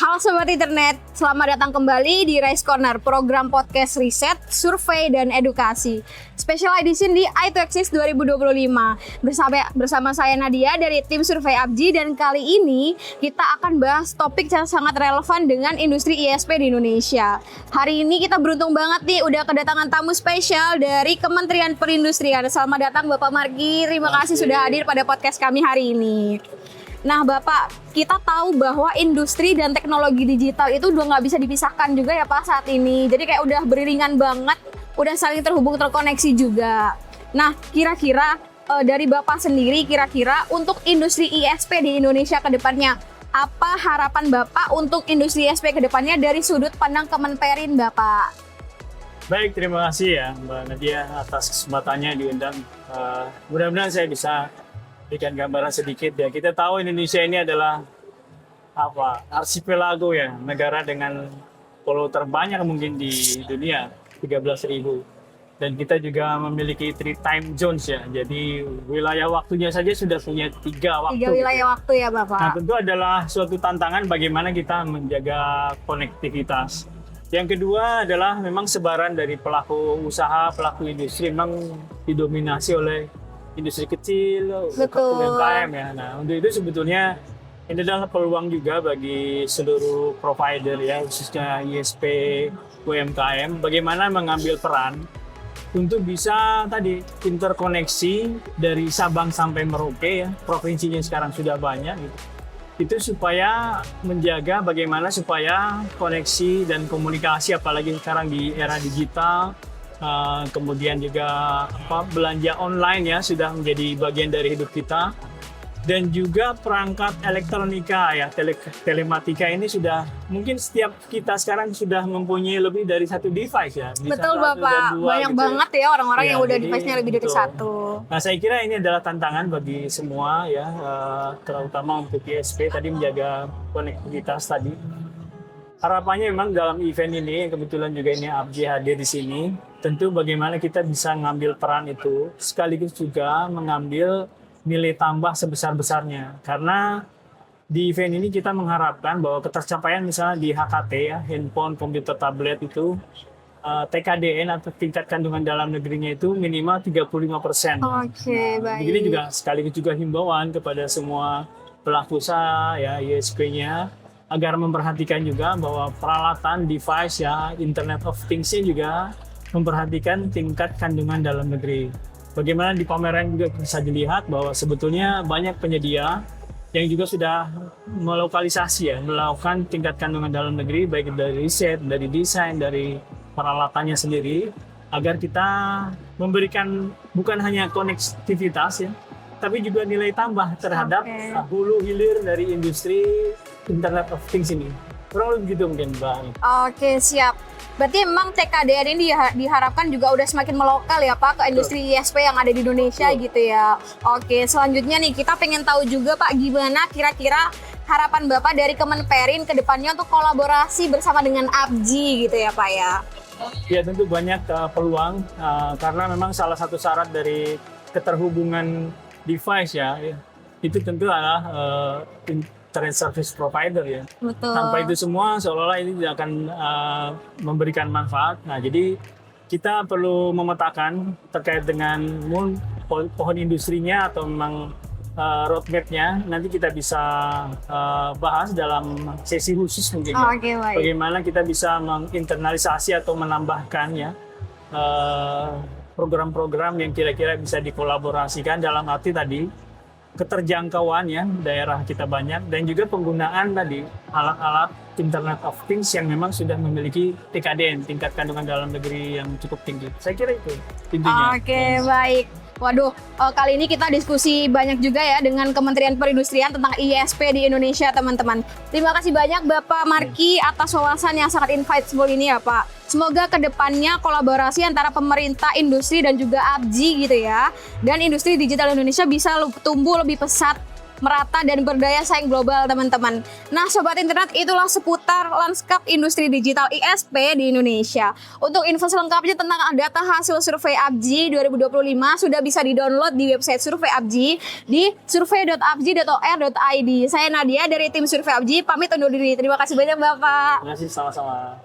Halo Sobat Internet, selamat datang kembali di Rice Corner, program podcast riset, survei, dan edukasi. Special edition di i2Axis 2025. Bersama saya Nadia dari tim survei ABJI, dan kali ini kita akan bahas topik yang sangat relevan dengan industri ISP di Indonesia. Hari ini kita beruntung banget nih, udah kedatangan tamu spesial dari Kementerian Perindustrian. Selamat datang Bapak Marky, terima kasih sudah hadir pada podcast kami hari ini. Nah Bapak, kita tahu bahwa industri dan teknologi digital itu udah nggak bisa dipisahkan juga ya Pak saat ini. Jadi kayak udah beriringan banget, udah saling terhubung, terkoneksi juga. Nah kira-kira dari Bapak sendiri, kira-kira untuk industri ISP di Indonesia ke depannya, apa harapan Bapak untuk industri ISP ke depannya dari sudut pandang Kemenperin Bapak? Baik, terima kasih ya Mbak Nadia atas kesempatannya diundang. Mudah-mudahan saya bisa berikan gambaran sedikit ya. Kita tahu Indonesia ini adalah archipelago ya, negara dengan pulau terbanyak mungkin di dunia, 13.000. Dan kita juga memiliki 3 time zones ya. Jadi wilayah waktunya saja sudah punya 3 waktu. 3 wilayah waktu ya Bapak. Nah, tentu adalah suatu tantangan bagaimana kita menjaga konektivitas. Yang kedua adalah memang sebaran dari pelaku usaha, pelaku industri memang didominasi oleh industri kecil, UMKM ya. Nah, untuk itu sebetulnya ini adalah peluang juga bagi seluruh provider ya, khususnya ISP, UMKM, bagaimana mengambil peran untuk bisa tadi interkoneksi dari Sabang sampai Merauke ya, provinsinya sekarang sudah banyak gitu. Itu supaya menjaga bagaimana supaya koneksi dan komunikasi, apalagi sekarang di era digital, kemudian juga belanja online ya sudah menjadi bagian dari hidup kita, dan juga perangkat elektronika ya, telematika ini sudah mungkin setiap kita sekarang sudah mempunyai lebih dari 1 device ya. Betul Bapak, banyak gitu banget ya orang-orang yang udah device-nya lebih dari 1. Nah saya kira ini adalah tantangan bagi semua ya, terutama untuk ISP tadi menjaga konektivitas tadi. Harapannya memang dalam event ini, kebetulan juga ini ABJI hadir di sini, tentu bagaimana kita bisa mengambil peran itu, sekaligus juga mengambil nilai tambah sebesar-besarnya. Karena di event ini kita mengharapkan bahwa ketercapaian misalnya di HKT ya, handphone, komputer, tablet itu, TKDN atau tingkat kandungan dalam negerinya itu minimal 35%. Oke, baik. Begini juga sekaligus juga himbauan kepada semua pelaku usaha ya, ISP-nya, agar memperhatikan juga bahwa peralatan device ya, Internet of Things-nya juga memperhatikan tingkat kandungan dalam negeri. Bagaimana di pameran juga bisa dilihat bahwa sebetulnya banyak penyedia yang juga sudah melokalisasi ya, melakukan tingkat kandungan dalam negeri, baik dari riset, dari desain, dari peralatannya sendiri, agar kita memberikan bukan hanya konektivitas ya, tapi juga nilai tambah terhadap hulu hilir dari industri Internet of Things ini. Kurang lebih gitu mungkin Mbak. Oke, siap. Berarti memang TKDN ini diharapkan juga udah semakin melokal ya Pak ke industri ISP yang ada di Indonesia gitu ya. Oke, selanjutnya nih kita pengen tahu juga Pak, gimana kira-kira harapan Bapak dari Kemenperin ke depannya untuk kolaborasi bersama dengan ABJI gitu ya Pak ya? Ya tentu banyak peluang karena memang salah satu syarat dari keterhubungan device ya, itu tentu adalah Internet Service Provider ya. Betul. Tanpa itu semua seolah-olah ini tidak akan memberikan manfaat. Nah jadi kita perlu memetakan terkait dengan pohon industrinya atau memang roadmap-nya. Nanti kita bisa bahas dalam sesi khusus mungkin ya. Oke, baik. Bagaimana kita bisa menginternalisasi atau menambahkan ya program-program yang kira-kira bisa dikolaborasikan, dalam arti tadi keterjangkauan ya, daerah kita banyak, dan juga penggunaan tadi alat-alat Internet of Things yang memang sudah memiliki TKDN, tingkat kandungan dalam negeri yang cukup tinggi. Saya kira itu intinya. Oke, baik. Waduh, kali ini kita diskusi banyak juga ya dengan Kementerian Perindustrian tentang ISP di Indonesia, teman-teman. Terima kasih banyak Bapak Marky atas wawasan yang sangat insightful ini ya Pak. Semoga kedepannya kolaborasi antara pemerintah, industri, dan juga ABJI gitu ya, dan industri digital Indonesia bisa tumbuh lebih pesat merata dan berdaya saing global, teman-teman. Nah, Sobat Internet, itulah seputar lanskap industri digital ISP di Indonesia. Untuk info selengkapnya tentang data hasil survei APJI 2025 sudah bisa di-download di website survei APJI di survei.apji.or.id. Saya Nadia dari tim survei APJI, pamit undur diri. Terima kasih banyak, Bapak. Terima kasih, sama-sama.